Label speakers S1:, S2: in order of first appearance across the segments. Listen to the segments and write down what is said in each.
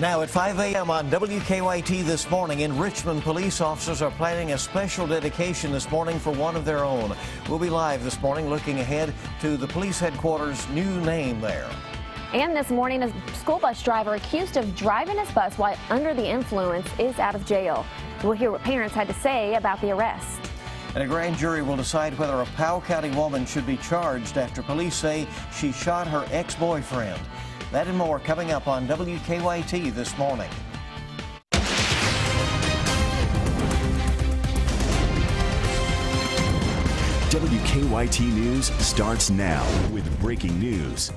S1: Now at 5 a.m. on WKYT this morning in Richmond, police officers are planning a special dedication this morning for one of their own. We'll be live this morning looking ahead to the police headquarters' new name there.
S2: And this morning, a school bus driver accused of driving his bus while under the influence is out of jail. We'll hear what parents had to say about the arrest.
S1: And a grand jury will decide whether a Powell County woman should be charged after police say she shot her ex-boyfriend. That and more coming up on WKYT this morning.
S3: WKYT News starts now with breaking news.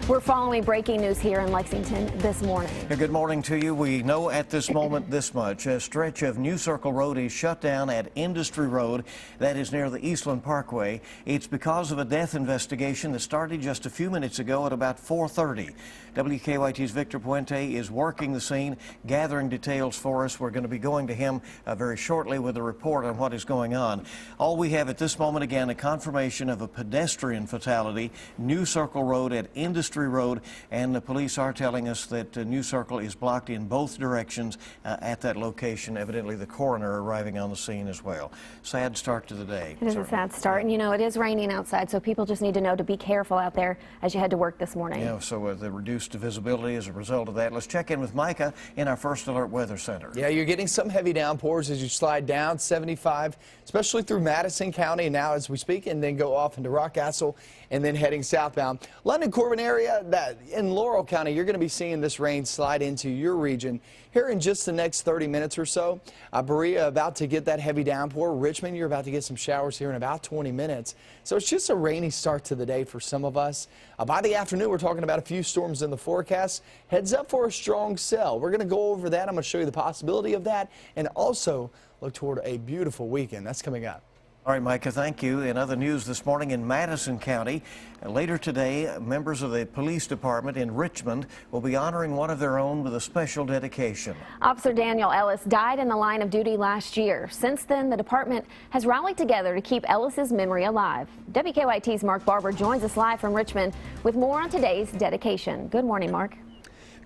S2: We're following breaking news here in Lexington this morning.
S1: Good morning to you. We know at this moment this much. A stretch of New Circle Road is shut down at Industry Road. That is near the Eastland Parkway. It's because of a death investigation that started just a few minutes ago at about 4:30. WKYT's Victor Puente is working the scene, gathering details for us. We're going to be going to him very shortly with a report on what is going on. All we have at this moment, again, a confirmation of a pedestrian fatality, New Circle Road at Industry Road, and the police are telling us that New Circle is blocked in both directions at that location. Evidently the coroner arriving on the scene as well. Sad start to the day.
S2: It is a sad start, and you know it is raining outside, so people just need to know to be careful out there as you head to work this morning.
S1: Yeah, so the reduced visibility as a result of that. Let's check in with Micah in our First Alert Weather Center.
S4: Yeah, you're getting some heavy downpours as you slide down 75, especially through Madison County now as we speak, and then go off into Rockcastle and then heading southbound. London Corbin area, that in Laurel County, you're going to be seeing this rain slide into your region here in just the next 30 minutes or so. Berea about to get that heavy downpour. Richmond, you're about to get some showers here in about 20 minutes. So it's just a rainy start to the day for some of us. By the afternoon, we're talking about a few storms in the forecast. Heads up for a strong cell. We're going to go over that. I'm going to show you the possibility of that and also look toward a beautiful weekend. That's coming up.
S1: All right, Micah, thank you. In other news this morning in Madison County, later today, members of the police department in Richmond will be honoring one of their own with a special dedication.
S2: Officer Daniel Ellis died in the line of duty last year. Since then, the department has rallied together to keep Ellis's memory alive. WKYT's Mark Barber joins us live from Richmond with more on today's dedication. Good morning, Mark.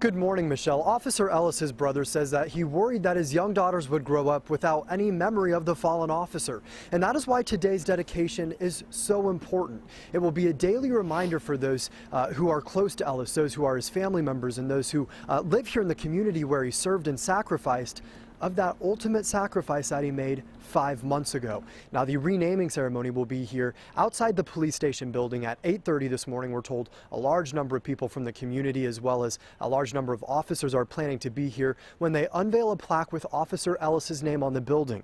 S5: Good morning, Michelle. Officer Ellis's brother says that he worried that his young daughters would grow up without any memory of the fallen officer. And that is why today's dedication is so important. It will be a daily reminder for those who are close to Ellis, those who are his family members, and those who live here in the community where he served and sacrificed, of that ultimate sacrifice that he made 5 months ago. Now, the renaming ceremony will be here outside the police station building at 8:30 this morning. We're told a large number of people from the community as well as a large number of officers are planning to be here when they unveil a plaque with Officer Ellis's name on the building.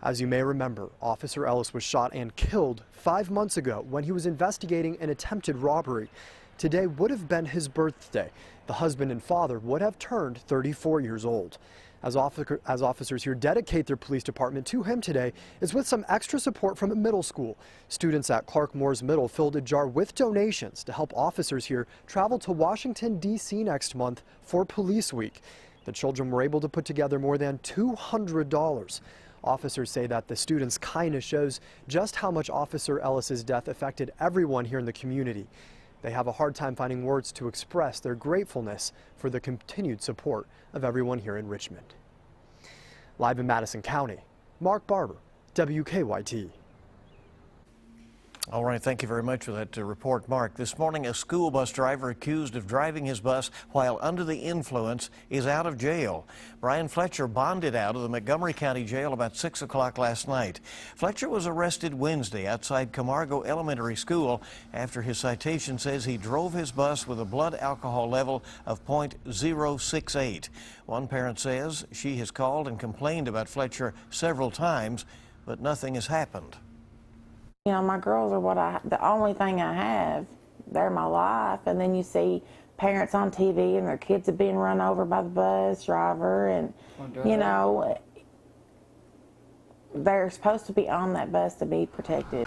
S5: As you may remember, Officer Ellis was shot and killed 5 months ago when he was investigating an attempted robbery. Today would have been his birthday. The husband and father would have turned 34 years old. As officers here dedicate their police department to him today is with some extra support from a middle school. Students at Clark Moore's Middle filled a jar with donations to help officers here travel to Washington, D.C. next month for Police Week. The children were able to put together more than $200. Officers say that the students' kindness shows just how much Officer Ellis's death affected everyone here in the community. They have a hard time finding words to express their gratefulness for the continued support of everyone here in Richmond. Live in Madison County, Mark Barber, WKYT.
S1: All right, thank you very much for that report, Mark. This morning, a school bus driver accused of driving his bus while under the influence is out of jail. Brian Fletcher bonded out of the Montgomery County Jail about 6 o'clock last night. Fletcher was arrested Wednesday outside Camargo Elementary School after his citation says he drove his bus with a blood alcohol level of .068. One parent says she has called and complained about Fletcher several times, but nothing has happened.
S6: You know, my girls are the only thing I have. They're my life. And then you see parents on TV and their kids are being run over by the bus driver. And, you know, they're supposed to be on that bus to be protected.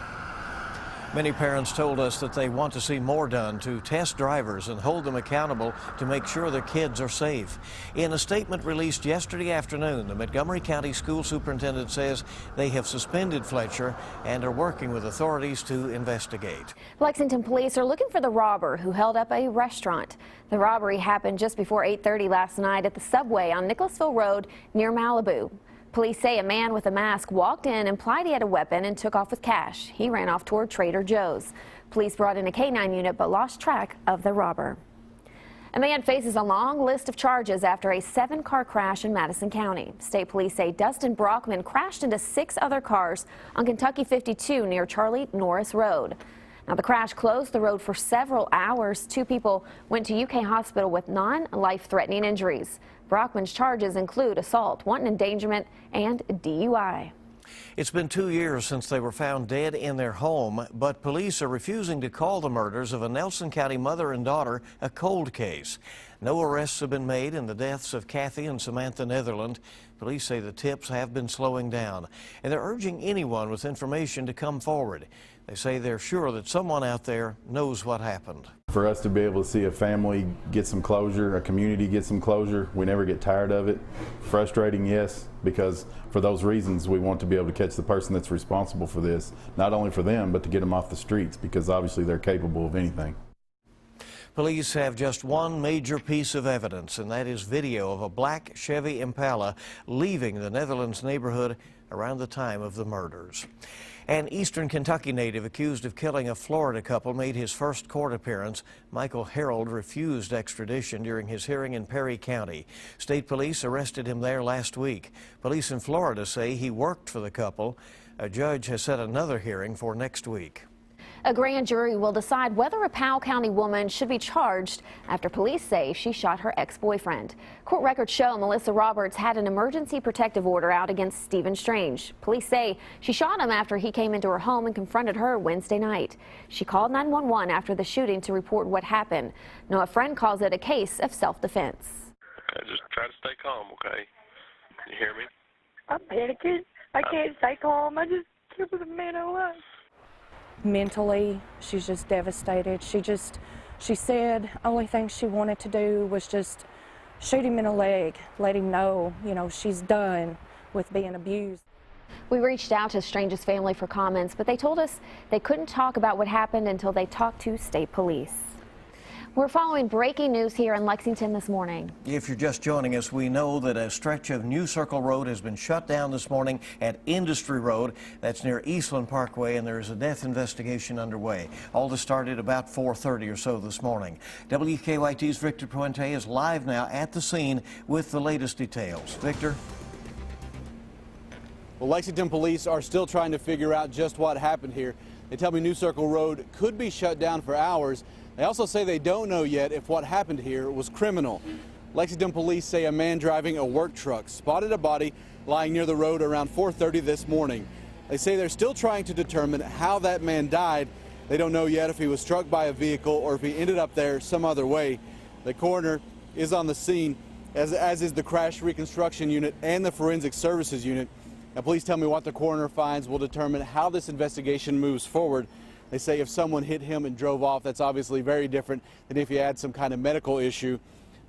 S1: Many parents told us that they want to see more done to test drivers and hold them accountable to make sure their kids are safe. In a statement released yesterday afternoon, the Montgomery County School Superintendent says they have suspended Fletcher and are working with authorities to investigate.
S2: Lexington police are looking for the robber who held up a restaurant. The robbery happened just before 8:30 last night at the Subway on Nicholasville Road near Malibu. Police say a man with a mask walked in, implied he had a weapon, and took off with cash. He ran off toward Trader Joe's. Police brought in a K-9 unit but lost track of the robber. A man faces a long list of charges after a 7-car crash in Madison County. State police say Dustin Brockman crashed into 6 other cars on Kentucky 52 near Charlie Norris Road. Now, the crash closed the road for several hours. 2 people went to UK hospital with non-life-threatening injuries. Brockman's charges include assault, wanton endangerment, and DUI.
S1: It's been 2 years since they were found dead in their home, but police are refusing to call the murders of a Nelson County mother and daughter a cold case. No arrests have been made in the deaths of Kathy and Samantha Netherland. Police say the tips have been slowing down, and they're urging anyone with information to come forward. They say they're sure that someone out there knows what happened.
S7: For us to be able to see a family get some closure, a community get some closure, we never get tired of it. Frustrating, yes, because for those reasons we want to be able to catch the person that's responsible for this, not only for them, but to get them off the streets, because obviously they're capable of anything.
S1: Police have just one major piece of evidence, and that is video of a black Chevy Impala leaving the Netherlands neighborhood around the time of the murders. An eastern Kentucky native accused of killing a Florida couple made his first court appearance. Michael Harold refused extradition during his hearing in Perry County. State police arrested him there last week. Police in Florida say he worked for the couple. A judge has set another hearing for next week.
S2: A grand jury will decide whether a Powell County woman should be charged after police say she shot her ex-boyfriend. Court records show Melissa Roberts had an emergency protective order out against Stephen Strange. Police say she shot him after he came into her home and confronted her Wednesday night. She called 911 after the shooting to report what happened. Now, a friend calls it a case of self-defense.
S8: Okay, just try to stay calm, okay? Can you hear me?
S9: I'm panicking. I can't stay calm. I just killed the man I love.
S10: Mentally, she's just devastated. She said only thing she wanted to do was just shoot him in the leg, let him know, she's done with being abused.
S2: We reached out to Strange's family for comments, but they told us they couldn't talk about what happened until they talked to state police. We're following breaking news here in Lexington this morning.
S1: If you're just joining us, we know that a stretch of New Circle Road has been shut down this morning at Industry Road. That's near Eastland Parkway, and there is a death investigation underway. All this started about 4:30 or so this morning. WKYT's Victor Puente is live now at the scene with the latest details. Victor?
S11: Well, Lexington police are still trying to figure out just what happened here. They tell me New Circle Road could be shut down for hours. They also say they don't know yet if what happened here was criminal. Lexington police say a man driving a work truck spotted a body lying near the road around 4:30 this morning. They say they're still trying to determine how that man died. They don't know yet if he was struck by a vehicle or if he ended up there some other way. The coroner is on the scene, as is the crash reconstruction unit and the forensic services unit. Now, police tell me what the coroner finds will determine how this investigation moves forward. They say if someone hit him and drove off, that's obviously very different than if he had some kind of medical issue.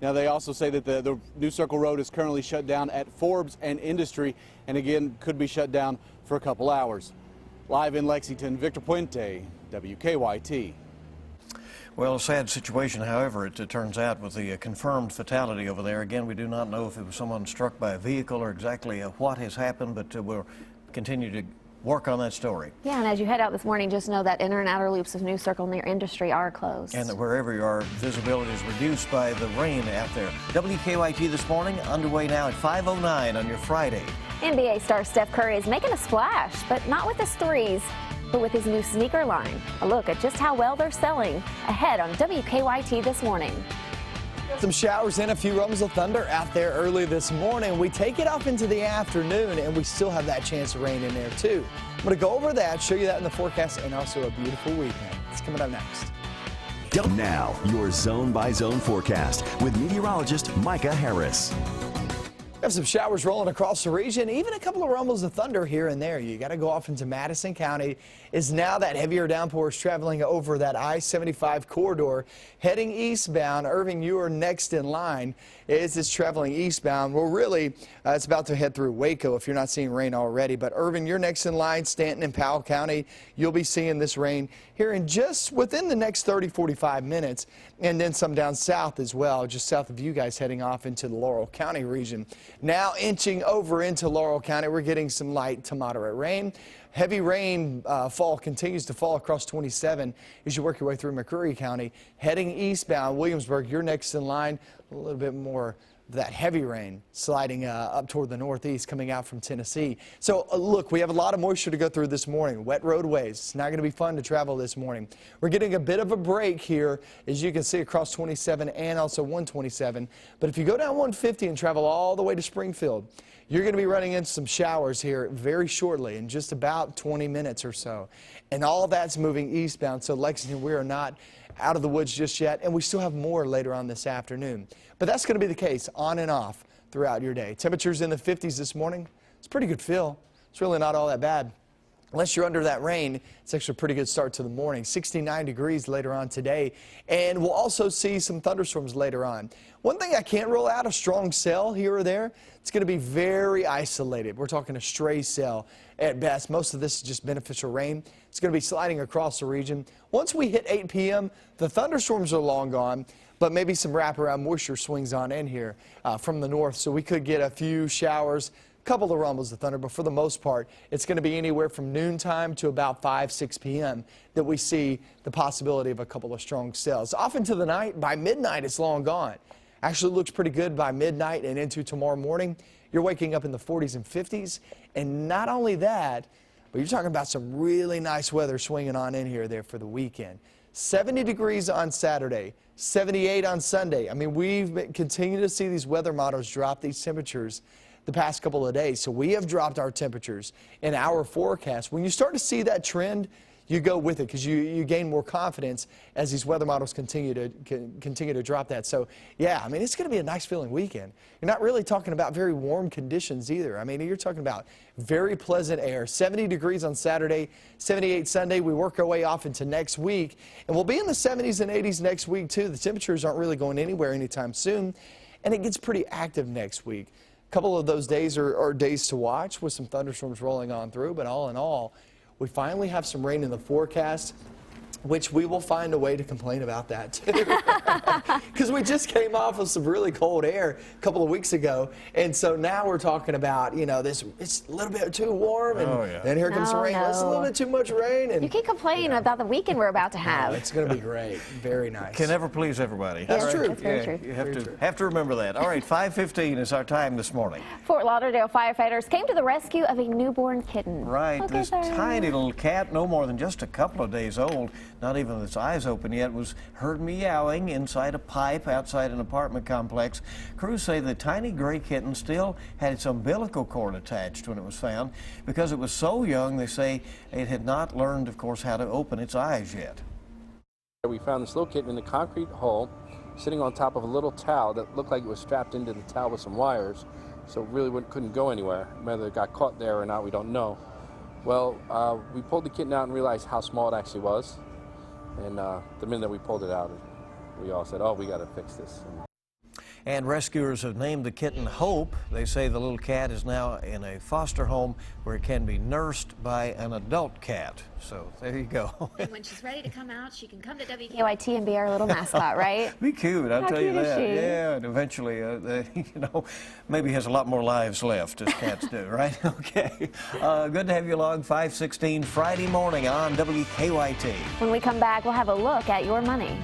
S11: Now, they also say that the New Circle Road is currently shut down at Forbes and Industry, and again, could be shut down for a couple hours. Live in Lexington, Victor Puente, WKYT.
S1: Well, a sad situation, however, it turns out, with the confirmed fatality over there. Again, we do not know if it was someone struck by a vehicle or exactly what has happened, but we'll continue to work on that story.
S2: Yeah, and as you head out this morning, just know that inner and outer loops of New Circle near Industry are closed.
S1: And that wherever you are, visibility is reduced by the rain out there. WKYT this morning, underway now at 5:09 on your Friday.
S2: NBA star Steph Curry is making a splash, but not with his threes, but with his new sneaker line. A look at just how well they're selling ahead on WKYT this morning.
S4: Some showers and a few rumbles of thunder out there early this morning. We take it off into the afternoon, and we still have that chance of rain in there too. I'm going to go over that, show you that in the forecast, and also a beautiful weekend. It's coming up next.
S3: Now, your zone-by-zone forecast with meteorologist Micah Harris.
S4: Have some showers rolling across the region, even a couple of rumbles of thunder here and there. You got to go off into Madison County. Is now that heavier downpour is traveling over that I-75 corridor, heading eastbound. Irving, you are next in line. As it's traveling eastbound, well, really, it's about to head through Waco if you're not seeing rain already. But Irving, you're next in line. Stanton and Powell County, you'll be seeing this rain here in just within the next 30-45 minutes, and then some down south as well, just south of you guys, heading off into the Laurel County region. Now inching over into Laurel County, we're getting some light to moderate rain. Heavy rain continues to fall across 27 as you work your way through McCreary County. Heading eastbound, Williamsburg, you're next in line. A little bit more of that heavy rain sliding up toward the northeast coming out from Tennessee. So look, we have a lot of moisture to go through this morning. Wet roadways. It's not going to be fun to travel this morning. We're getting a bit of a break here, as you can see, across 27 and also 127. But if you go down 150 and travel all the way to Springfield, you're going to be running into some showers here very shortly, in just about 20 minutes or so. And all of that's moving eastbound. So Lexington, we are not out of the woods just yet, and we still have more later on this afternoon. But that's going to be the case on and off throughout your day. Temperatures in the 50s this morning. It's a pretty good feel. It's really not all that bad. Unless you're under that rain, it's actually a pretty good start to the morning. 69 degrees later on today, and we'll also see some thunderstorms later on. One thing I can't rule out, a strong cell here or there. It's going to be very isolated. We're talking a stray cell at best. Most of this is just beneficial rain. It's going to be sliding across the region. Once we hit 8 p.m., the thunderstorms are long gone, but maybe some wraparound moisture swings on in here from the north, so we could get a few showers, couple of rumbles of thunder, but for the most part, it's going to be anywhere from noontime to about 5-6 p.m. that we see the possibility of a couple of strong cells. Off into the night, by midnight, it's long gone. Actually looks pretty good by midnight and into tomorrow morning. You're waking up in the 40s and 50s, and not only that, but you're talking about some really nice weather swinging on in here there for the weekend. 70 degrees on Saturday, 78 on Sunday. I mean, we've continued to see these weather models drop these temperatures the past couple of days. So we have dropped our temperatures in our forecast. When you start to see that trend, you go with it because you gain more confidence as these weather models continue to drop that. So yeah, I mean, it's going to be a nice feeling weekend. You're not really talking about very warm conditions either. I mean, you're talking about very pleasant air. 70 degrees on Saturday, 78 Sunday. We work our way off into next week, and we'll be in the 70s and 80s next week too. The temperatures aren't really going anywhere anytime soon, and it gets pretty active next week. A couple of those days are days to watch with some thunderstorms rolling on through, but all in all, we finally have some rain in the forecast, which we will find a way to complain about that too. Because we just came off of some really cold air a couple of weeks ago, and so now we're talking about, you know, this, it's a little bit too warm, and then here comes some rain. It's a little bit too much rain. And
S2: you keep complaining about the weekend we're about to have.
S4: It's going to be great. Very nice.
S1: Can never please everybody.
S4: That's true.
S2: That's very true.
S1: You have to remember that. All right, 5:15 is our time this morning.
S2: Fort Lauderdale firefighters came to the rescue of a newborn kitten.
S1: Right,
S2: Look
S1: this tiny little cat, no more than just a couple of days old, not even with its eyes open yet, was heard meowing inside a pipe outside an apartment complex. Crews say the tiny gray kitten still had its umbilical cord attached when it was found. Because it was so young, they say it had not learned, of course, how to open its eyes yet.
S12: We found this little kitten in a concrete hole, sitting on top of a little towel that looked like it was strapped into the towel with some wires, so it really couldn't go anywhere. Whether it got caught there or not, we don't know. Well, we pulled the kitten out and realized how small it actually was. And the minute that we pulled it out, we all said, oh, we got to fix this.
S1: And rescuers have named the kitten Hope. They say the little cat is now in a foster home where it can be nursed by an adult cat. So there you go.
S2: And when she's ready to come out, she can come to WKYT and be our little mascot, right?
S1: Be cute, I'll tell you
S2: cute is
S1: that.
S2: she?
S1: Yeah, and eventually, you know, maybe has a lot more lives left, as cats do, right? Okay. Good to have you along. 5:16 Friday morning on WKYT.
S2: When we come back, we'll have a look at your money.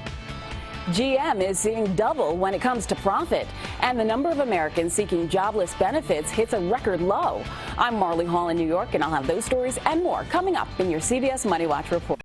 S13: GM is seeing double when it comes to profit, and the number of Americans seeking jobless benefits hits a record low. I'm Marley Hall in New York, and I'll have those stories and more coming up in your CBS Money Watch report.